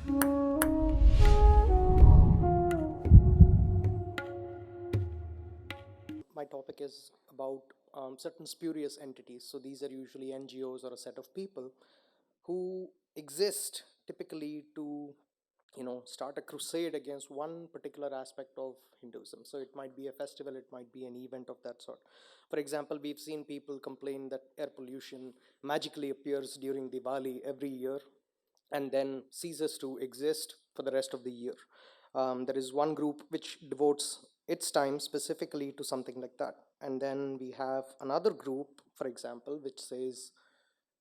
My topic is about certain spurious entities. So these are usually NGOs or a set of people who exist typically to start a crusade against one particular aspect of Hinduism. So it might be a festival, it might be an event of that sort. For example, we've seen people complain that air pollution magically appears during Diwali every year and then ceases to exist for the rest of the year. There is one group which devotes its time specifically to something like that. And then we have another group, for example, which says,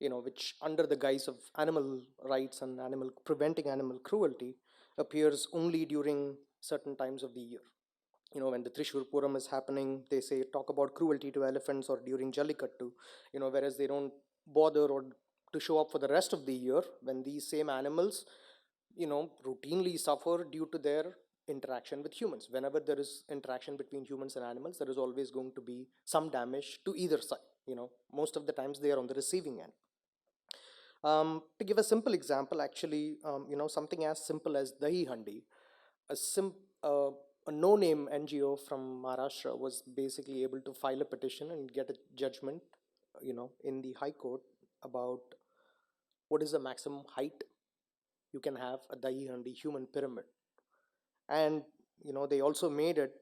which under the guise of animal rights and animal preventing animal cruelty appears only during certain times of the year. When the Trishur Puram is happening, they say talk about cruelty to elephants, or during Jallikattu, whereas they don't bother or to show up for the rest of the year when these same animals, routinely suffer due to their interaction with humans. Whenever there is interaction between humans and animals, there is always going to be some damage to either side. Most of the times they are on the receiving end. To give a simple example, actually, something as simple as Dahi Handi, a uh, a no-name NGO from Maharashtra was basically able to file a petition and get a judgment, in the High Court about what is the maximum height you can have a Dahi Handi human pyramid. And they also made it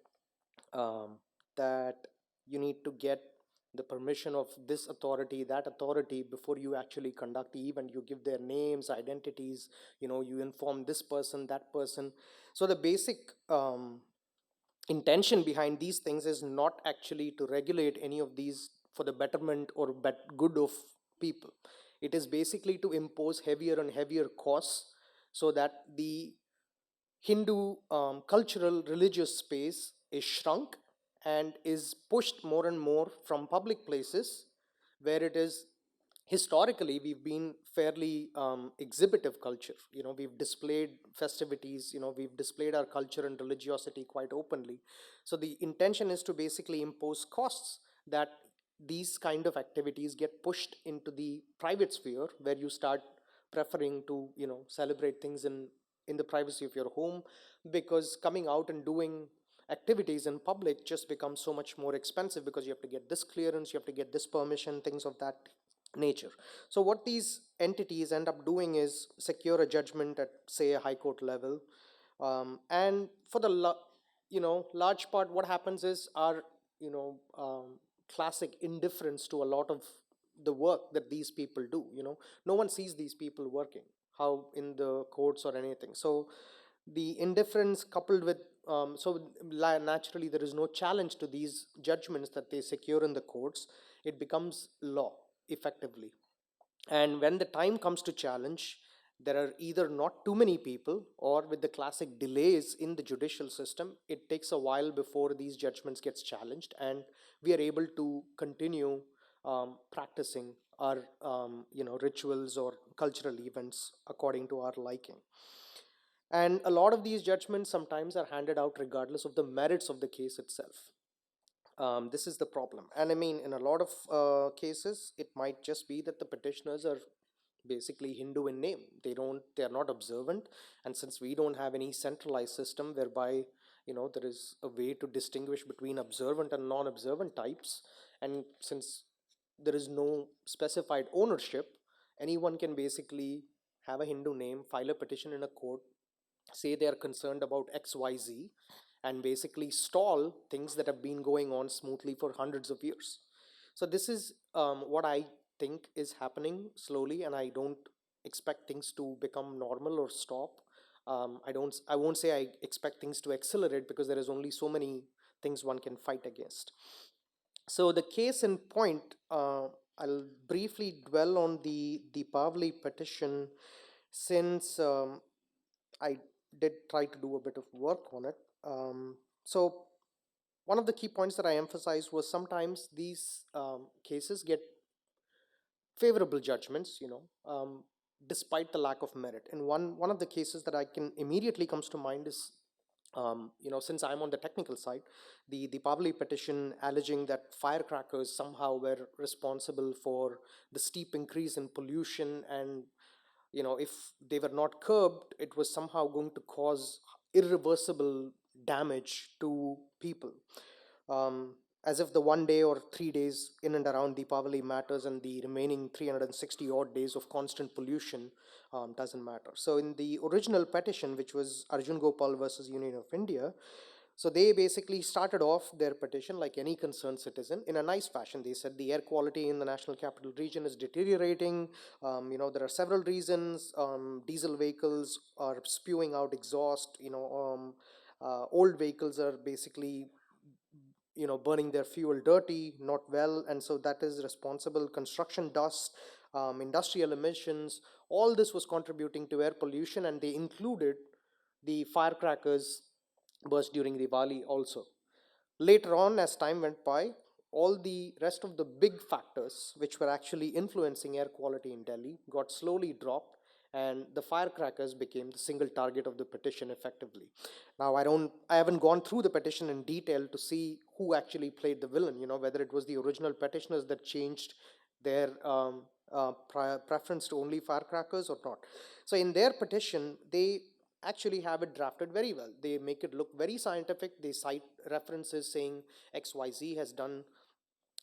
that you need to get the permission of this authority, that authority, before you actually conduct the event. You give their names, identities, you inform this person, that person. So the basic intention behind these things is not actually to regulate any of these for the betterment or good of people. It is basically to impose heavier and heavier costs so that the Hindu cultural religious space is shrunk and is pushed more and more from public places where it is historically we've been fairly exhibitive culture. We've displayed festivities, we've displayed our culture and religiosity quite openly. So the intention is to basically impose costs that these kind of activities get pushed into the private sphere, where you start preferring to celebrate things in the privacy of your home, because coming out and doing activities in public just becomes so much more expensive, because you have to get this clearance, you have to get this permission, things of that nature. So what these entities end up doing is secure a judgment at, say, a high court level, and for the large part, what happens is our you know classic indifference to a lot of the work that these people do. No one sees these people working how in the courts or anything. So the indifference coupled with naturally there is no challenge to these judgments that they secure in the courts. It becomes law effectively. And when the time comes to challenge, there are either not too many people, or with the classic delays in the judicial system, it takes a while before these judgments gets challenged and we are able to continue practicing our rituals or cultural events according to our liking. And a lot of these judgments sometimes are handed out regardless of the merits of the case itself. This is the problem. And I mean, in a lot of cases, it might just be that the petitioners are basically Hindu in name. They are not observant. And since we don't have any centralized system whereby, there is a way to distinguish between observant and non-observant types, and since there is no specified ownership, anyone can basically have a Hindu name, file a petition in a court, say they are concerned about XYZ, and basically stall things that have been going on smoothly for hundreds of years. So this is what I think is happening slowly, and I don't expect things to become normal or stop. I won't say I expect things to accelerate, because there is only so many things one can fight against. So the case in point, I'll briefly dwell on the Deepavali petition, since I did try to do a bit of work on it. So one of the key points that I emphasized was sometimes these cases get favorable judgments, despite the lack of merit. And one of the cases that I can immediately comes to mind is, since I'm on the technical side, the Deepavali petition alleging that firecrackers somehow were responsible for the steep increase in pollution and if they were not curbed, it was somehow going to cause irreversible damage to people. Um, as if the 1 day or 3 days in and around Deepavali matters, and the remaining 360 odd days of constant pollution doesn't matter. So, in the original petition, which was Arjun Gopal versus Union of India, so they basically started off their petition like any concerned citizen in a nice fashion. They said the air quality in the national capital region is deteriorating. There are several reasons. Diesel vehicles are spewing out exhaust. Old vehicles are basically burning their fuel dirty, not well, and so that is responsible. Construction dust, industrial emissions, all this was contributing to air pollution, and they included the firecrackers burst during Diwali also. Later on, as time went by, all the rest of the big factors which were actually influencing air quality in Delhi got slowly dropped, and the firecrackers became the single target of the petition effectively. Now, I haven't gone through the petition in detail to see who actually played the villain, whether it was the original petitioners that changed their preference to only firecrackers or not. So, in their petition, they actually have it drafted very well. They make it look very scientific. They cite references saying XYZ has done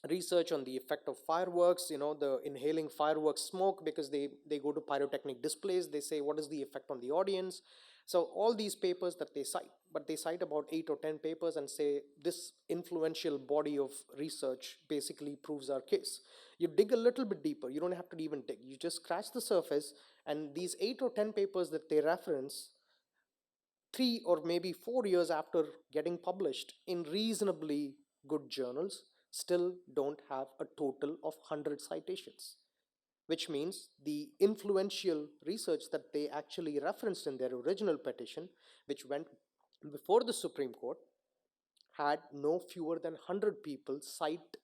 research on the effect of fireworks, the inhaling fireworks smoke, because they go to pyrotechnic displays. They say, what is the effect on the audience? So all these papers that they cite, but they cite about 8 or 10 papers and say this influential body of research basically proves our case. You dig a little bit deeper. You don't have to even dig. You just scratch the surface, and these 8 or 10 papers that they reference 3 or maybe 4 years after getting published in reasonably good journals still don't have a total of 100 citations, which means the influential research that they actually referenced in their original petition, which went before the Supreme Court, had no fewer than 100 people cite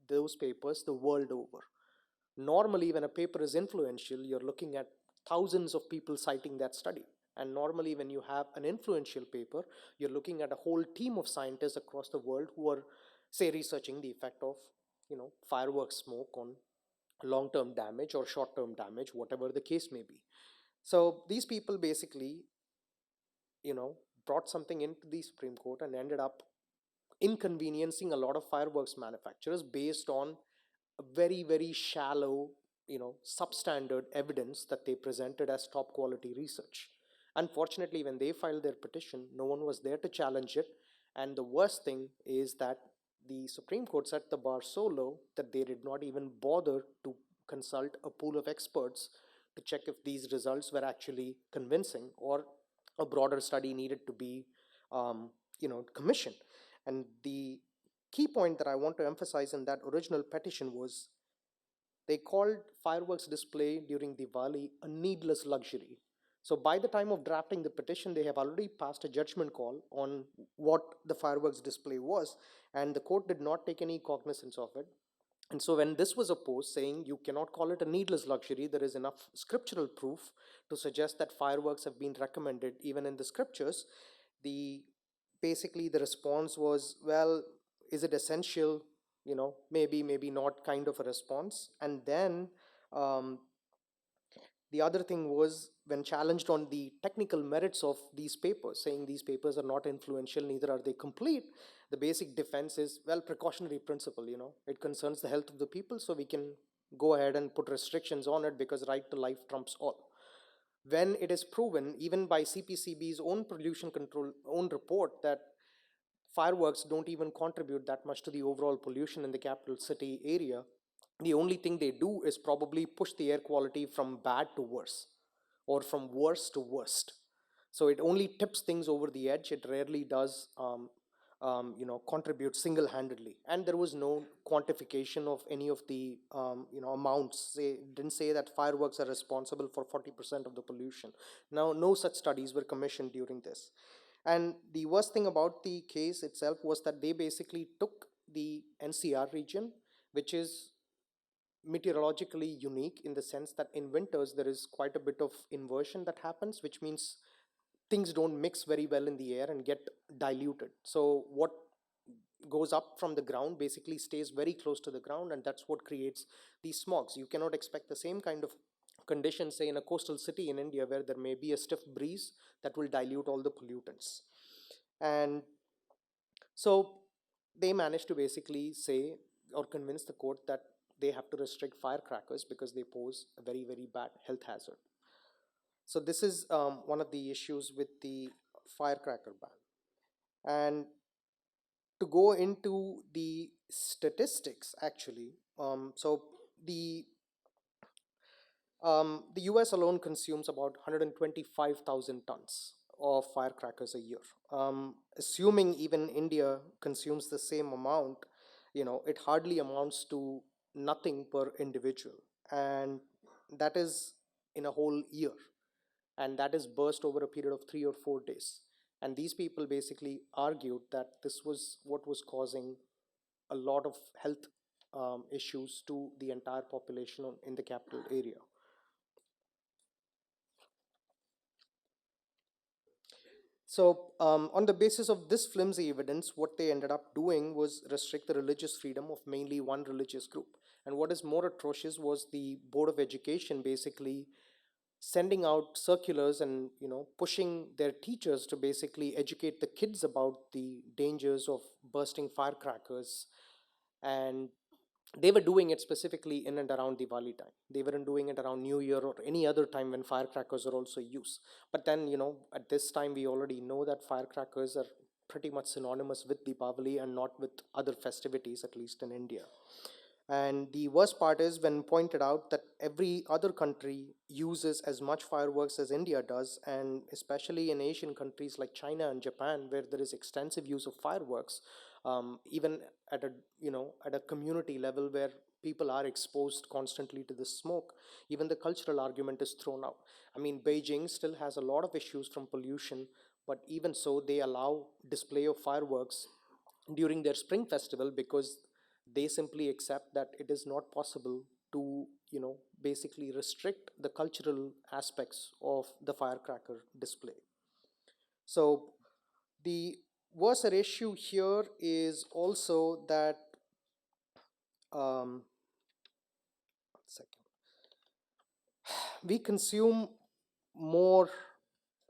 those papers the world over. Normally, when a paper is influential, you're looking at thousands of people citing that study. And normally, when you have an influential paper, you're looking at a whole team of scientists across the world who are, say, researching the effect of, fireworks smoke on long-term damage or short-term damage, whatever the case may be. So these people basically, you know, brought something into the Supreme Court and ended up inconveniencing a lot of fireworks manufacturers based on a very, very shallow, substandard evidence that they presented as top quality research. Unfortunately, when they filed their petition, no one was there to challenge it. And the worst thing is that the Supreme Court set the bar so low that they did not even bother to consult a pool of experts to check if these results were actually convincing, or a broader study needed to be, commissioned. And the key point that I want to emphasize in that original petition was they called fireworks display during Diwali a needless luxury. So by the time of drafting the petition, they have already passed a judgment call on what the fireworks display was, and the court did not take any cognizance of it. And so when this was opposed, saying you cannot call it a needless luxury, there is enough scriptural proof to suggest that fireworks have been recommended even in the scriptures, the basically the response was, well, is it essential? Maybe, maybe not, kind of a response. And then um, the other thing was, when challenged on the technical merits of these papers, saying these papers are not influential, neither are they complete, the basic defense is, well, precautionary principle, it concerns the health of the people, so we can go ahead and put restrictions on it because right to life trumps all. When it is proven, even by CPCB's own pollution control own report, that fireworks don't even contribute that much to the overall pollution in the capital city area, the only thing they do is probably push the air quality from bad to worse, or from worse to worst. So it only tips things over the edge. It rarely does contribute single-handedly. And there was no quantification of any of the amounts. They didn't say that fireworks are responsible for 40% of the pollution. Now, no such studies were commissioned during this. And the worst thing about the case itself was that they basically took the NCR region, which is meteorologically unique in the sense that in winters there is quite a bit of inversion that happens, which means things don't mix very well in the air and get diluted. So what goes up from the ground basically stays very close to the ground, and that's what creates these smogs. You cannot expect the same kind of conditions, say in a coastal city in India, where there may be a stiff breeze that will dilute all the pollutants. And so they managed to basically say or convince the court that they have to restrict firecrackers because they pose a very, very bad health hazard. So this is one of the issues with the firecracker ban. And to go into the statistics, actually, so the the US alone consumes about 125,000 tons of firecrackers a year. Assuming even India consumes the same amount, it hardly amounts to nothing per individual. And that is in a whole year. And that is burst over a period of 3 or 4 days. And these people basically argued that this was what was causing a lot of health issues to the entire population in the capital area. So, on the basis of this flimsy evidence, what they ended up doing was restrict the religious freedom of mainly one religious group. And what is more atrocious was the Board of Education basically sending out circulars and pushing their teachers to basically educate the kids about the dangers of bursting firecrackers. And they were doing it specifically in and around Diwali time. They weren't doing it around New Year or any other time when firecrackers are also used. But then, at this time, we already know that firecrackers are pretty much synonymous with Deepavali and not with other festivities, at least in India. And the worst part is when pointed out that every other country uses as much fireworks as India does, and especially in Asian countries like China and Japan, where there is extensive use of fireworks, even at a at a community level where people are exposed constantly to the smoke, even the cultural argument is thrown out. I mean, Beijing still has a lot of issues from pollution, but even so, they allow display of fireworks during their spring festival because they simply accept that it is not possible to basically restrict the cultural aspects of the firecracker display. So the worser issue here is also that um, one second, we consume more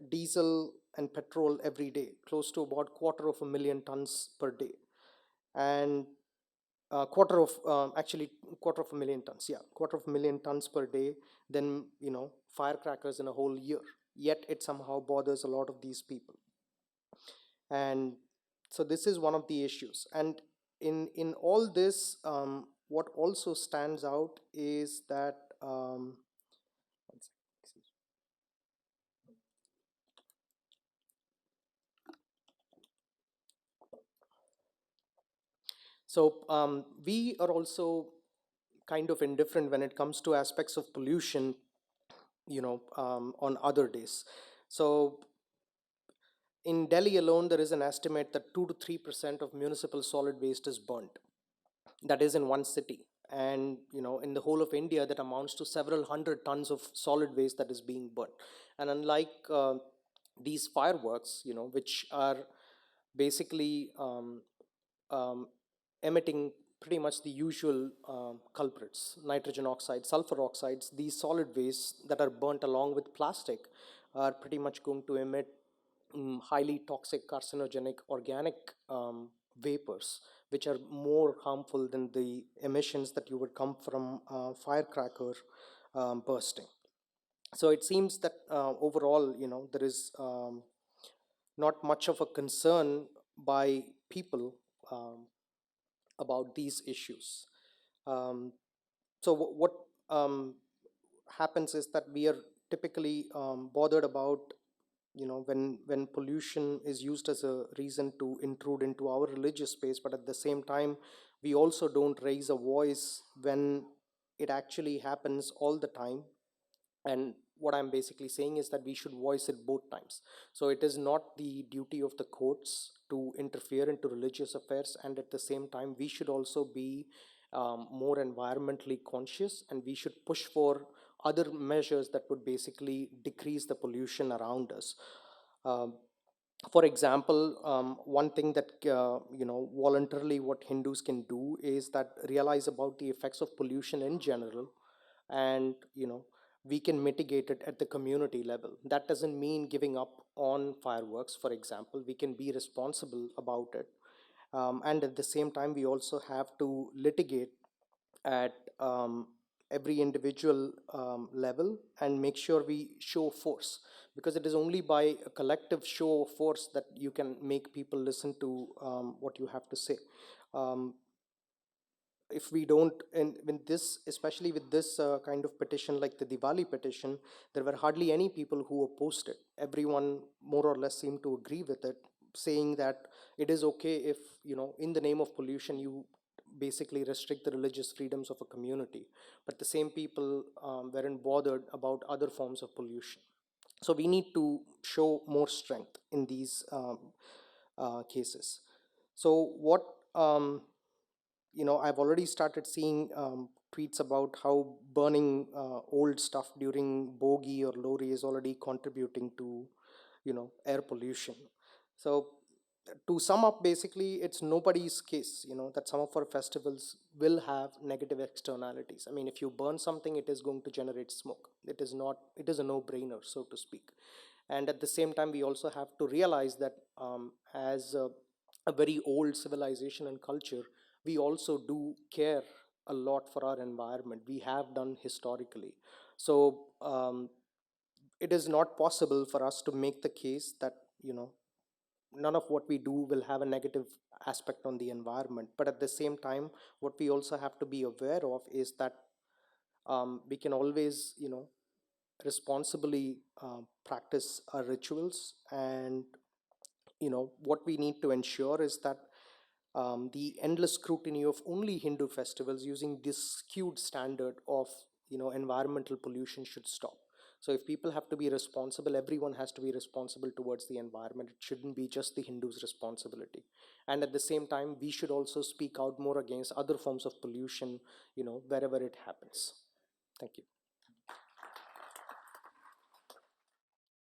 diesel and petrol every day, close to about 250,000 tons per day. And actually quarter of a million tons, yeah, quarter of a million tons per day, then firecrackers in a whole year. Yet it somehow bothers a lot of these people. And so this is one of the issues. And in all this, what also stands out is that one sec, excuse me. So we are also kind of indifferent when it comes to aspects of pollution, on other days. So in Delhi alone, there is an estimate that 2 to 3% of municipal solid waste is burnt. That is in one city. And in the whole of India, that amounts to several hundred tons of solid waste that is being burnt. And unlike these fireworks, which are basically um, emitting pretty much the usual culprits, nitrogen oxide, sulfur oxides, these solid wastes that are burnt along with plastic are pretty much going to emit highly toxic carcinogenic organic vapors, which are more harmful than the emissions that you would come from firecracker bursting. So it seems that overall, there is not much of a concern by people um, about these issues. Um, so what happens is that we are typically bothered about when pollution is used as a reason to intrude into our religious space, but at the same time we also don't raise a voice when it actually happens all the time. And what I'm basically saying is that we should voice it both times. So it is not the duty of the courts to interfere into religious affairs, and at the same time we should also be more environmentally conscious, and we should push for other measures that would basically decrease the pollution around us. um, for example, one thing that voluntarily what Hindus can do is that realize about the effects of pollution in general, and we can mitigate it at the community level. That doesn't mean giving up on fireworks, for example. We can be responsible about it. And at the same time, we also have to litigate at every individual level and make sure we show force, because it is only by a collective show of force that you can make people listen to what you have to say. Um, if we don't, and with this, especially with this kind of petition like the Diwali petition, there were hardly any people who opposed it. Everyone more or less seemed to agree with it, saying that it is okay if, in the name of pollution, you basically restrict the religious freedoms of a community. But the same people weren't bothered about other forms of pollution. So we need to show more strength in these cases. So what I've already started seeing tweets about how burning old stuff during Bogi or Lori is already contributing to, air pollution. So to sum up, basically, it's nobody's case, that some of our festivals will have negative externalities. I mean, if you burn something, it is going to generate smoke. It is not, it is a no-brainer, so to speak. And at the same time, we also have to realize that as a very old civilization and culture, we also do care a lot for our environment. We have done historically. So it is not possible for us to make the case that, none of what we do will have a negative aspect on the environment. But at the same time, what we also have to be aware of is that we can always, responsibly practice our rituals. And what we need to ensure is that the endless scrutiny of only Hindu festivals using this skewed standard of environmental pollution should stop. So if people have to be responsible, everyone has to be responsible towards the environment. It shouldn't be just the Hindus' responsibility. And at the same time, we should also speak out more against other forms of pollution, wherever it happens. Thank you.